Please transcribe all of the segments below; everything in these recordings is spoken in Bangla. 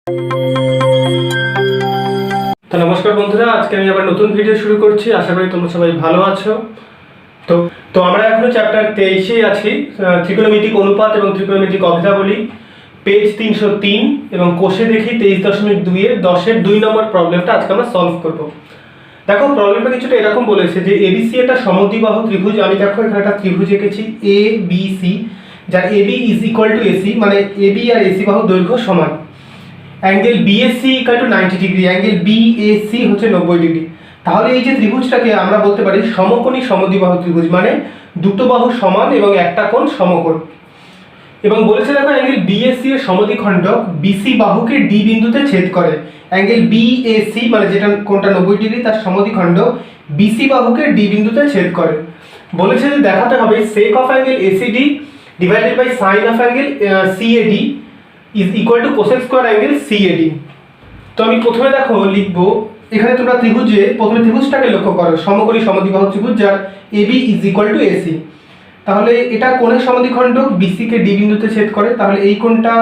তো নমস্কার বন্ধুরা, আজকে আমি আবার নতুন ভিডিও শুরু করছি। আশা করি তোমরা সবাই ভালো আছো। তো আমরা এখনো চ্যাপ্টার 23 আছি, ত্রিকোণমিতিক অনুপাত এবং ত্রিকোণমিতিক অভেদাবলী, পেজ 303 এবং কোষে দেখি 23.2 এর 10-এর 2 নম্বর প্রবলেমটা আজকে আমরা সলভ করব। দেখো প্রবলেমটা কিছুটা এরকম বলেছে যে এবিসি একটা সমদ্বিবাহু ত্রিভুজ। আমি দেখো এখানে একটা ত্রিভুজ এঁকেছি এ বি সি, যার AB is equal to AC, মানে এবি আর এসি বাহু দৈর্ঘ্য সমান। Angle BAC equal to 90 degree, angle BAC হচ্ছে 90 ডিগ্রি। তাহলে এই যে ত্রিভুজটাকে আমরা বলতে পারি সমকোণী সমদ্বিবাহু ত্রিভুজ, মানে দুটো বাহু সমান এবং একটা কোণ সমকোণ। এবং বলেছে দেখো অ্যাঙ্গেল বিএসি এর সমদ্বিখণ্ডক বিসি বাহুকে ডি বিন্দুতে ছেদ করে। অ্যাঙ্গেল বিএসি মানে যেটা কোণটা 90 ডিগ্রি, তার সমদ্বিখণ্ডক বিসি বাহুকে ডি বিন্দুতে ছেদ করে। বলেছে যে দেখাতে হবে sec of angle ACD divided by sin of angle CAD is equal to cosec square angle CAD. তো আমি প্রথমে দেখো লিখবো, এখানে তোমরা ত্রিভুজে প্রথমে ত্রিভুজটাকে লক্ষ্য করো, সমকোণী সমদ্বিবাহু ত্রিভুজ যার AB is equal to AC. তাহলে এটা কোণের সমদ্বিখণ্ডক বিসি কে ডি বিন্দুতে ছেদ করে। তাহলে এই কোণটা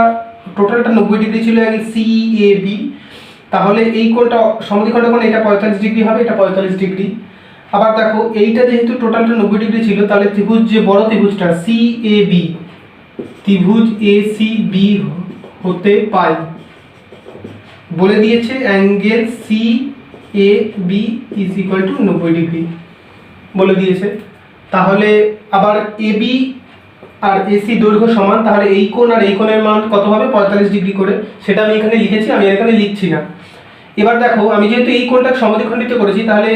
টোটালটা 90 ডিগ্রি ছিল অ্যাঙ্গেল সিএবি। তাহলে এই কোণটা সমদ্বিখণ্ডক কোণ, এটা 45 ডিগ্রি হবে, এটা 45 ডিগ্রি। আবার দেখো এইটা যেহেতু টোটালটা 90 ডিগ্রি ছিল, তাহলে ত্রিভুজ যে বড় ত্রিভুজটা সিএবি, ত্রিভুজ এসিবি হতে পাই বলে দিয়েছে angle CAB is equal to 90 degree বলে দিয়েছে। তাহলে আবার এবি আর এসি দৈর্ঘ্য সমান, তাহলে এই কোণ আর এই কোণের মান কত হবে 45 ডিগ্রি করে, সেটা আমি এখানে লিখেছি, আমি এখানে লিখছি না। এবার দেখো আমি যেহেতু এই কোণটাকে সমদ্বিখণ্ডিত করেছি, তাহলে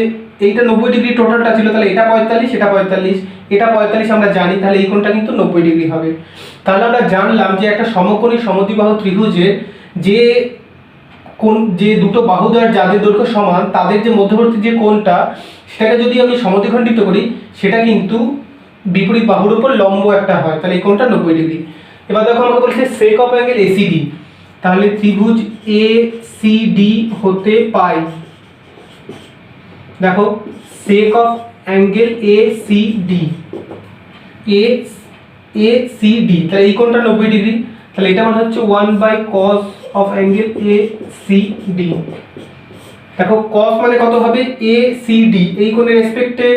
এইটা 90 ডিগ্রি টোটালটা ছিল, তাহলে এটা 45, এটা 45, এটা 45 আমরা জানি, তাহলে এই কোণটা কিন্তু 90 ডিগ্রি হবে। তাহলে আমরা জানলাম যে একটা সমকোণী সমদ্বিবাহু ত্রিভুজে যে দুটো বাহুদ্বয় যাদের দৈর্ঘ্য সমান, তাদের যে মধ্যবর্তী যে কোণটা, সেটাকে যদি আমি সমদ্বিখণ্ডিত করি, সেটা কিন্তু বিপরীত বাহুর উপর লম্ব একটা হয়, তাহলে এই কোণটা 90 ডিগ্রি। এবার দেখো আমাকে বলছে sec অফ অ্যাঙ্গেল এসিডি, তাহলে ত্রিভুজ এসিডি হতে পাই, দেখো sec of angle ACD, ACD, তাহলে এই কোণটা 90 ডিগ্রি, তাহলে এটা মানে হচ্ছে 1/cos অফ অ্যাঙ্গেল এসিডি। দেখো cos মানে কত হবে এসিডি, এই কোণের রেসপেক্টে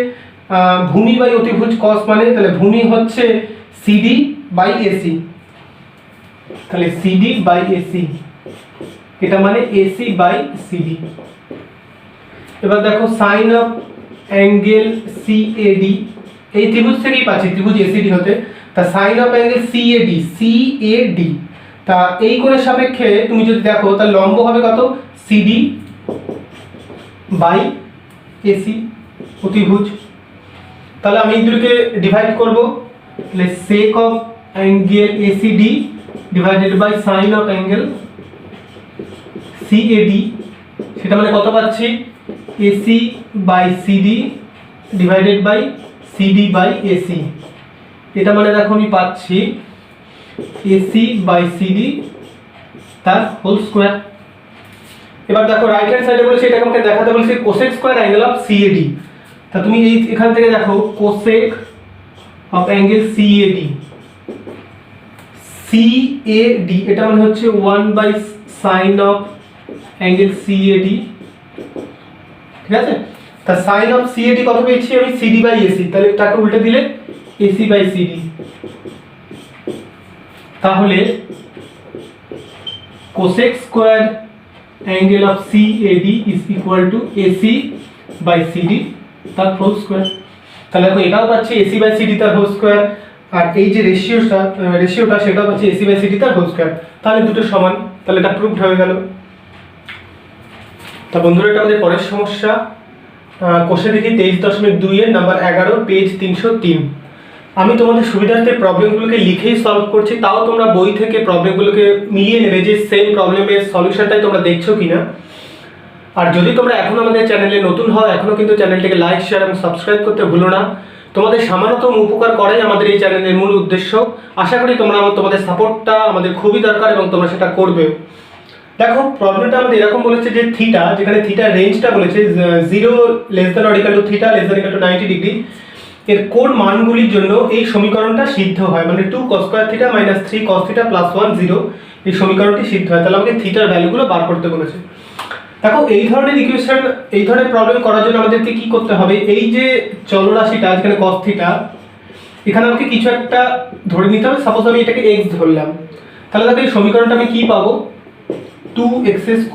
ভূমি বাই অতিভুজ cos মানে, তাহলে ভূমি হচ্ছে সিডি বাই এসি, তাহলে সিডি বাই এসি, এটা মানে এসি বাই সিডি। এবার দেখো sin অফ অ্যাঙ্গেল সিএডি, এই ত্রিভুজ থেকেই পাচ্ছি ত্রিভুজ এসিডি হতে, তা sin অফ অ্যাঙ্গেল সিএডি, তা এই কোণের সাপেক্ষে তুমি যদি দেখো তাহলে লম্ব হবে কত সিডি বাই এসি অতিভুজ। তাহলে আমি এই দুটোকে ডিভাইড করব, তাহলে sec of angle ACD divided by sin of angle CAD, সেটা মানে কত পাচ্ছি AC by CD divided by CD by AC, এটা মানে দেখো আমি পাচ্ছি এসি বাই সিডি তার হোল স্কয়ার। এবার দেখো রাইট হ্যান্ড সাইডে বলেছে এটাকে আমাকে দেখাতে বলেছে cosec square angle of CAD. তা তুমি এই এখান থেকে দেখো cosec of angle CAD, CAD এটা মানে হচ্ছে 1/sin অফ অ্যাঙ্গেল সিএডি, ঠিক আছে। তা sin অফ সিএডি কত পেয়েছি আমি সিডি বাই এসি, তাহলে এটাকে উল্টে দিলে এসি বাই সিডি। তাহলে cosec square angle of CAD is equal to AC by CD তার হোল স্কয়ার। তাহলে দেখো এটাও পাচ্ছি এসি বাই সিডি তার হোল স্কয়ার, আর এই যে রেশিওটা সেটাও পাচ্ছি এসি বাই সিডি তার হোল স্কয়ার, তাহলে দুটো সমান, তাহলে এটা প্রুভড হয়ে গেল। তা বন্ধুরা এটা আমাদের পরের সমস্যা, কোষে দেখি 23.2 এর নাম্বার 11 পেজ 303। আমি তোমাদের সুবিধার্থে প্রবলেমগুলোকে লিখেই সলভ করছি, তাও তোমরা বই থেকে প্রবলেমগুলোকে মিলিয়ে নেবে যে সেম প্রবলেমের সলিউশনটাই তোমরা দেখছো কিনা। আর যদি তোমরা এখনো আমাদের চ্যানেলে নতুন হও, এখনো কিন্তু চ্যানেলটিকে লাইক শেয়ার এবং সাবস্ক্রাইব করতে ভুলো না। তোমাদের সামান্যতম উপকার করাই আমাদের এই চ্যানেলের মূল উদ্দেশ্য। আশা করি তোমাদের সাপোর্টটা আমাদের খুবই দরকার এবং তোমরা সেটা করবে। দেখো প্রবলেমটা আমাদের এরকম বলেছে যে থিটা, যেখানে থিটার রেঞ্জটা বলেছে 0 ≤ থিটা ≤ 90 ডিগ্রি, এর কোণ মানগুলির জন্য এই সমীকরণটা সিদ্ধ হয়, মানে 2 cos² θ - 3 cos θ + 1 0 এই সমীকরণটি সিদ্ধ হয়। তাহলে আমাকে থিটার ভ্যালুগুলো বার করতে বলেছে। দেখো এই ধরনের ইকুয়েশন, এই ধরনের প্রবলেম করার জন্য আমাদেরকে কি করতে হবে, এই যে চলরাশিটা যেখানে cos থিটা, এখানে আমাকে কিছু একটা ধরে নিতে হবে। সাপোজ আমি এটাকে x ধরলাম, তাহলে দেখো এই সমীকরণটা আমি কি পাবো, 2x² -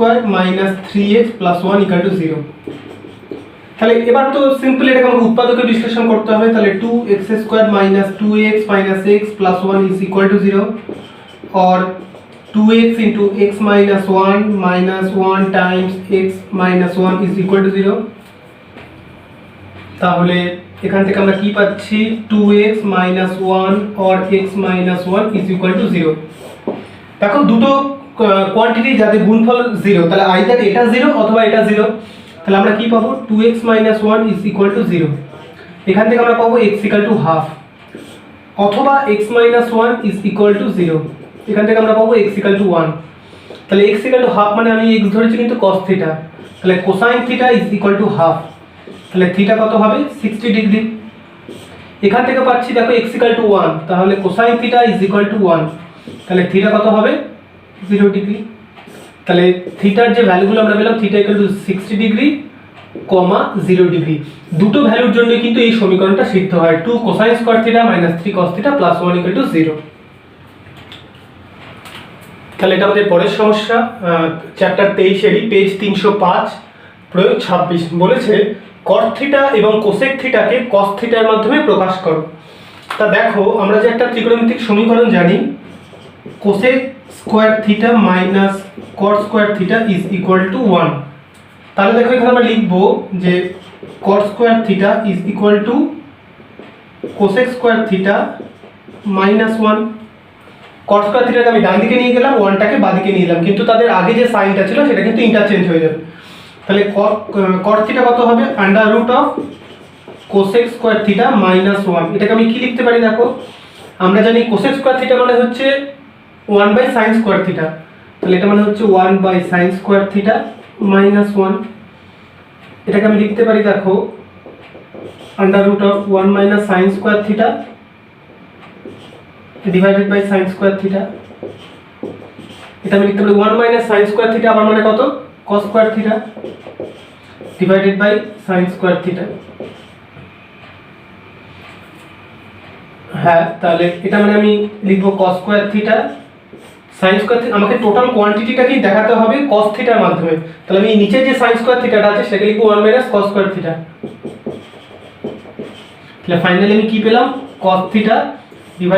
3x + 1 = 0। তাহলে এবার তো সিম্পল এটাকে আমাকে উৎপাদকে বিশ্লেষণ করতে হবে। তাহলে 2x² - 2x - x + 1 = 0, or 2x × x - 1 - 1 times x - 1 = 0। তাহলে এখান থেকে আমরা কি পাচ্ছি, 2x - 1 or x - 1 = 0। দেখো দুটো কোয়ান্টিটি যাদের গুণফল 0, তাহলে আইদার এটা 0 অথবা এটা 0। তাহলে আমরা কি পাবো, 2x - 1 = 0। এখান থেকে আমরা পাবো x = ½ অথবা x - 1 = 0। এখান থেকে আমরা পাবো x = 1। তাহলে x = ½ মানে আমি x ধরেছি কিন্তু cos থিটা, তাহলে কোসাইন থিটা = ½। তাহলে থিটা কত হবে, 60 ডিগ্রি। এখান থেকে পাচ্ছি দেখো x = 1, তাহলে কোসাইন থিটা = 1, তাহলে থিটা কত হবে, 0 ডিগ্রি। তাহলে থিটার যে ভ্যালুগুলো আমরা পেলাম, থিটা = 60 ডিগ্রি, 0 ডিগ্রি, দুটো ভ্যালুর জন্য কিন্তু এই সমীকরণটা সিদ্ধ হয়। 2 cosine square theta - 3 cos theta + 1 = 0। তাহলে এটা আমাদের পরের সমস্যা, চ্যাপ্টার 23 পেজ 305, প্রয়োগ 26 বলেছে cot থিটা এবং কোসেক থিটাকে cos থিটার মাধ্যমে প্রকাশ করো। তা দেখো আমরা যে একটা ত্রিকোণমিতিক সমীকরণ জানি, cosec square theta minus cot square theta = 1। তাহলে দেখো এখানে আমরা লিখব যে cot square theta = cosec square theta -1। Cot square থিটাকে আমি ডান দিকে নিয়ে গেলাম, 1টাকে বাঁ দিকে নিয়ে এলাম, কিন্তু তাদের আগে যে সাইনটা ছিল সেটা কিন্তু ইন্টারচেঞ্জ হয়ে যাবে। তাহলে কট থিটা কত হবে, √ কোসেক স্কয়ার থিটা -1। এটাকে আমি কি লিখতে পারি, দেখো আমরা জানি কোসেক স্কয়ার থিটা মানে হচ্ছে 1/sin স্কয়ার থিটা, তাহলে এটা মানে হচ্ছে 1/sin স্কয়ার থিটা -1। এটাকে আমি লিখতে পারি দেখো √ 1 - sin square theta / sin square theta. এটা আমি লিখতে পারি 1 - sin স্কয়ার থিটা, আবার মানে কত, cos square theta / sin square theta. হ্যাঁ, তাহলে এটা মানে আমি লিখব cos square theta sin square theta. আমাকে টোটাল কোয়ান্টিটিটাকেই দেখাতে হবে cos থিটার মাধ্যমে। তাহলে আমি নিচে যে sin স্কয়ার থিটাটা আছে সেটাকে লিখব 1 - cos স্কয়ার থিটা। তাহলে ফাইনালি আমি কি পেলাম, cos theta / √ 1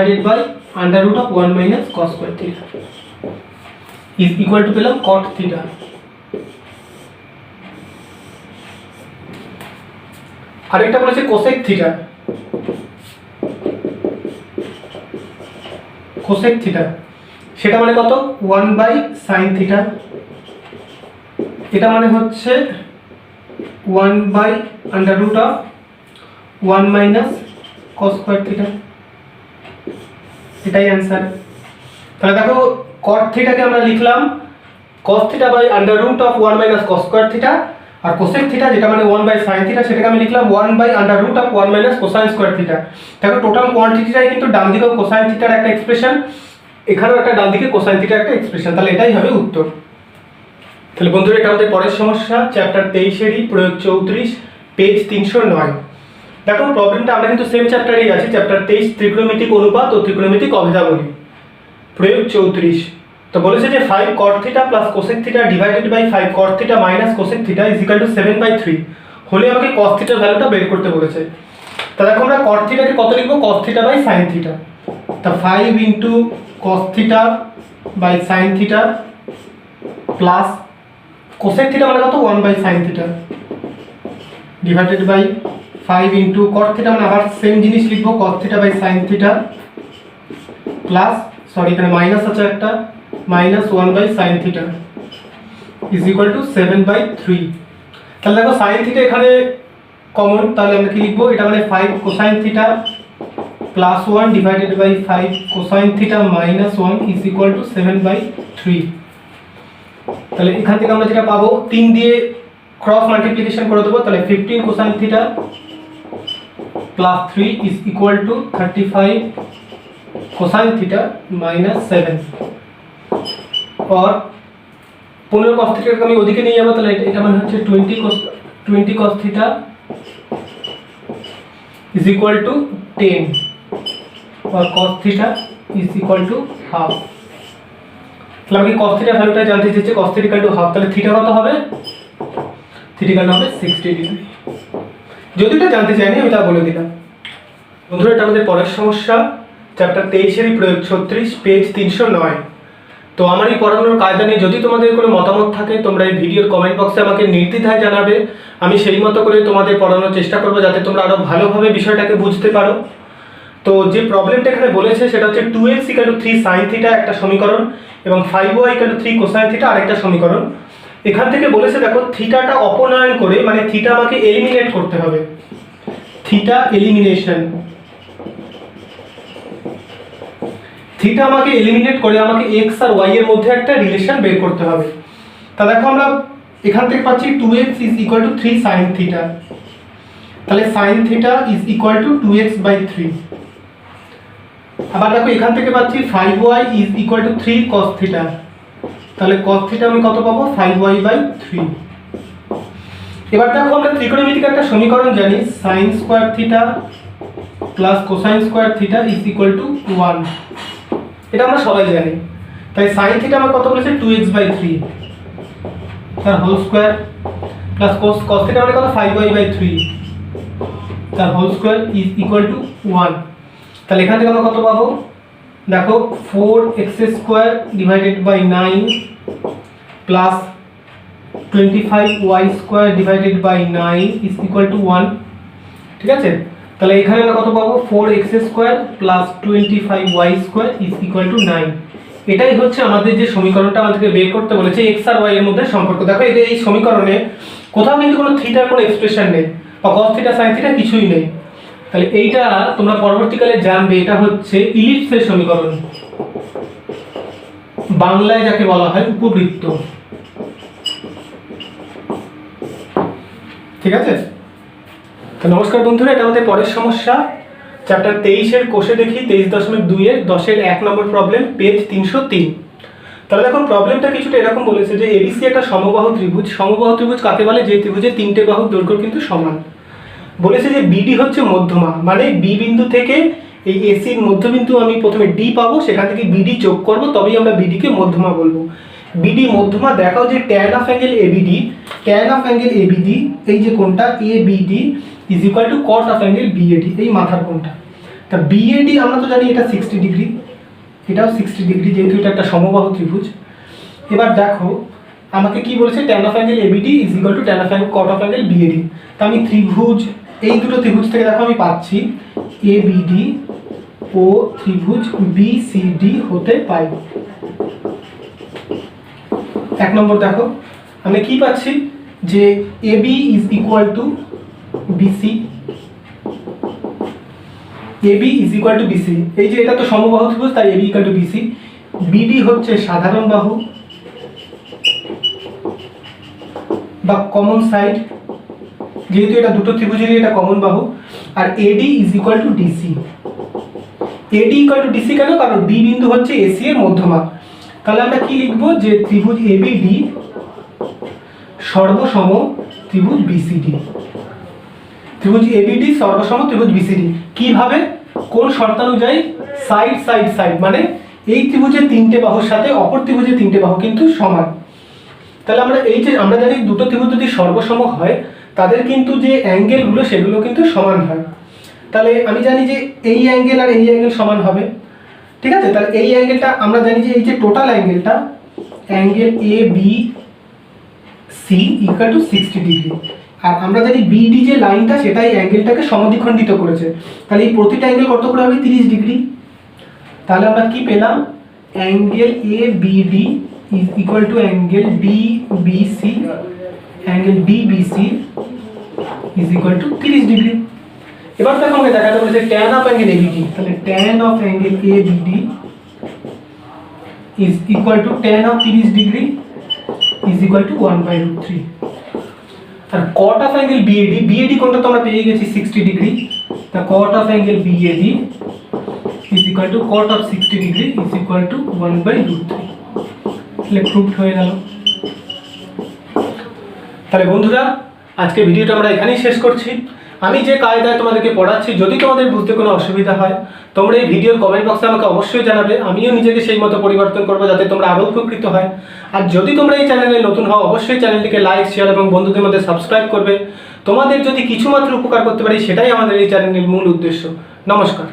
- cos square theta = পেলাম cot থিটা। আরেকটা বলেছে কোসেক থিটা। কোসেক থিটা সেটা মানে কত, 1/sin থিটা। এটা মানে হচ্ছে 1/√1 - cos স্কয়ার থিটা। এটাই অ্যান্সার। তাহলে দেখো cot থিটাকে আমরা লিখলাম cos theta /√1 - cos square theta, আর কোসেক থিটা যেটা মানে 1/sin থিটা সেটাকে আমি লিখলাম 1/√1 - cosine স্কয়ার থিটা। দেখো টোটাল কোয়ান্টিটিটাই কিন্তু ডান দিকে কোসাইন থিটার একটা এক্সপ্রেশন, এখানেও একটা ডান দিকে কোসাইন থিটার একটা এক্সপ্রেশন, তাহলে এটাই হবে উত্তর। তাহলে বন্ধুরা এটা আমাদের পরের সমস্যা, চ্যাপ্টার 23 প্রয়োগ 34 পেজ 309। দেখো প্রবলেমটা আমরা কিন্তু সেম চ্যাপ্টারেই আছে, চ্যাপ্টার 23 ত্রিকোণমিতিক অনুপাত ও ত্রিকোণমিতিক অভেদাবলী, প্রয়োগ 34। তো বলেছে যে 5 cot theta + cosec theta / 5 cot theta - cosec theta = 7/3 হলে আমাকে cos থিটার ভ্যালুটা বের করতে বলেছে। তা দেখো আমরা cot থিটাকে কত লিখব, cos থিটা / sin থিটা। তা 5 × cos theta / sin theta plus cosec theta মানে কত, 1/sin থিটা / 5 × cot থিটা মানে আবার সেম জিনিস লিখব, cos theta / sin theta plus, sorry এখানে মাইনাস আছে একটা, -1/sin থিটা = 7/3। তাহলে দেখো sin থিটা এখানে কমন, তাহলে আমরা কি লিখবো, এটা মানে 5 cosine থিটা +1 / 5 cosine থিটা -1 = 7/3। তাহলে এখান থেকে আমরা যেটা পাবো 3 দিয়ে ক্রস মাল্টিপ্লিকেশন করে দেবো, তাহলে 15 cosine থিটা + 3 = 35 cosine থিটা - 7। और 15 cos থিটাকে আমি ওদিকে নিয়ে যাবো, তাহলে এটা মানে হচ্ছে 20 cos theta is equal to 10 और cos theta is equal to half। তাহলে আমি cos থিটা ভ্যালুটা জানতে চাইছি, cos theta equal to half, তাহলে থিটা কত হবে? থিটা equal হবে 60 ডিগ্রি। যদি এটা জানতে চাইনি আমি তা বলে দিলাম। বন্ধুরা, এটা আমাদের পরের সমস্যা, চ্যাপ্টার 23 প্রয়োগ 36, পেজ 309। তো আমার এই পড়ানোর কায়দা নিয়ে যদি তোমাদের কোনো মতামত থাকে তোমরা এই ভিডিওর কমেন্ট বক্সে আমাকে নির্দ্বিধায় জানাবে। আমি সেই মতো করে তোমাদের পড়ানোর চেষ্টা করবো যাতে তোমরা আরো ভালোভাবে বিষয়টাকে বুঝতে পারো। তো যে প্রবলেমটা এখানে বলেছে সেটা হচ্ছে 2x = 3 sin থিটা একটা সমীকরণ এবং 5y = 3 cosine থিটা আরেকটা সমীকরণ। এখান থেকে বলেছে দেখো থিটাটা অপনয়ন করে, মানে থিটা আমাকে এলিমিনেট করতে হবে, থিটা এলিমিনেশন। থিটা আমাকে এলিমিনেট করে আমাকে x আর y এর মধ্যে একটা রিলেশন বের করতে হবে। তা দেখো আমরা এখান থেকে পাচ্ছি 2x = 3 sin থিটা, তাহলে sin থিটা = 2x/3। আবার দেখো এখান থেকে পাচ্ছি 5y = 3 cos থিটা, তাহলে cos থিটা আমি কত পাবো? 5y/3। এবার দেখো আমরা ত্রিকোণমিতিক একটা সমীকরণ জানি, sin square theta plus cosine square theta = 1। এটা আমরা সবাই জানি। তাই sin থিটা আমার কত বলেছে? 2x/3 তার whole square plus cos theta মানে কত? 5y/3 তার হোল স্কয়ার = 1। তাহলে এখান থেকে আমরা কত পাবো? দেখো 4x² / 9 প্লাস 25y² / 9 = 1। ঠিক আছে, তাহলে এখানে আমরা কত পাবো? 4x² plus 25y² = 9। এটাই হচ্ছে আমাদের যে সমীকরণটা আমাদেরকে বের করতে বলেছে x আর y এর মধ্যে সম্পর্ক। দেখো এই সমীকরণে কোথাও কিন্তু কোনো থিটার কোনো এক্সপ্রেশন নেই বা cos থিটা sin থিটা কিছুই নেই। তাহলে এইটা তোমরা পরবর্তীকালে জানবে, এটা হচ্ছে ইলিপসের সমীকরণ, বাংলায় যাকে বলা হয় উপবৃত্ত। ঠিক আছে, তো নমস্কার বন্ধুরা, এটা আমাদের পরের সমস্যা, চ্যাপ্টার 23 কোষে দেখি 23.2 এর 10 1 নম্বর প্রবলেম, পেজ 303। তাহলে দেখো প্রবলেমটা কিছুটা এরকম বলেছে যে এবিসি একটা সমবাহু ত্রিভুজ। সমবাহু ত্রিভুজ কাকে বলে? যে ত্রিভুজের তিনটে বাহুর দৈর্ঘ্য কিন্তু সমান। বলেছে যে বিডি হচ্ছে মধ্যমা, মানে বি বিন্দু থেকে এই এসির মধ্যবিন্দু আমি প্রথমে ডি পাবো, সেখান থেকে বিডি যোগ করব, তবেই আমরা বিডিকে মধ্যমা বলবো। বিডি মধ্যমা দেখাও যে tan of angle ABD, tan of angle ABD এই যে কোণটা ABD = cot of angle BAD, এই মাথার কোণটা। তা বিএডি আমরা তো জানি এটা 60 ডিগ্রি, এটাও 60 ডিগ্রি, যেহেতু এটা একটা সমবাহু ত্রিভুজ। এবার দেখো আমাকে কি বলেছে? tan of angle ABD = tan of angle cot of angle BAD. তা আমি ত্রিভুজ, এই দুটো ত্রিভুজ থেকে দেখো আমি পাচ্ছি এবিডি ও ত্রিভুজ বিসিডি হতে পাই। এক নম্বর দেখো আমি কি পাচ্ছি যে এবি = বিসি, এবি = বিসি, এই যে এটা তো সমবাহু ত্রিভুজ, তাই এবি = বিসি। বিডি হচ্ছে সাধারণ বাহু বা কমন সাইড, যেহেতু এটা দুটো ত্রিভুজেরই এটা কমন বাহু। আর এডি = ডিসি। এডি = ডিসি কেন? কারণ ডি বিন্দু হচ্ছে এসি এর মধ্যমা। তাহলে আমরা কি লিখবো? যে ত্রিভুজ এবিডি সর্বসম ত্রিভুজ বিসিডি। ত্রিভুজ এবিডি সর্বসম ত্রিভুজ বিসিডি কিভাবে? কোন শর্তানুযায়ী? সাইড সাইড সাইড, মানে এই ত্রিভুজের তিনটে বাহুর সাথে অপর ত্রিভুজের তিনটে বাহু কিন্তু সমান। তাহলে আমরা এই যে আমরা জানি দুটো ত্রিভুজ যদি সর্বসম হয় তাদের কিন্তু যে অ্যাঙ্গেলগুলো সেগুলো কিন্তু সমান হয়। তাহলে আমি জানি যে এই অ্যাঙ্গেল আর এই অ্যাঙ্গেল সমান হবে। ঠিক আছে, তাহলে এই অ্যাঙ্গেলটা আমরা জানি যে এই যে টোটাল অ্যাঙ্গেলটা, angle A B C = 60 degree. আর আমরা জানি বিডি যে লাইনটা সেটাই অ্যাঙ্গেলটাকে সমদ্বিখণ্ডিত করেছে, তাহলে এই প্রতিটা অ্যাঙ্গেল কত করে হবে? 30 ডিগ্রি। তাহলে আমরা কি পেলাম? Angle A BD = angle DBC, angle DBC = 30 degree. এবার দেখো আমাকে দেখাতে বলেছে tan অফ অ্যাঙ্গেল এবিডি, তাহলে tan of angle ABD = tan of 30 degree = 1/√3। আর cot of angle BAD, BAD কোণটা তো আমরা পেয়ে গেছি 60 ডিগ্রি, তা cot of angle BAD = cot of 60 degree = 1/√3। তাহলে প্রুফড হয়ে গেল। তাহলে বন্ধুরা আজকে ভিডিওটা আমরা এখানেই শেষ করছি। আমি যে কায়দায় তোমাদেরকে পড়াচ্ছি, যদি তোমাদের বুঝতে কোনো অসুবিধা হয় তোমরা এই ভিডিওর কমেন্ট বক্সে আমাকে অবশ্যই জানাবে। আমিও নিজেকে সেই মতো পরিবর্তন করবো যাতে তোমরা আরও উপকৃত হয়। আর যদি তোমরা এই চ্যানেলে নতুন হও অবশ্যই চ্যানেলটিকে লাইক, শেয়ার এবং বন্ধুদের মধ্যে সাবস্ক্রাইব করবে। তোমাদের যদি কিছুমাত্র উপকার করতে পারি সেটাই আমাদের এই চ্যানেলের মূল উদ্দেশ্য। নমস্কার।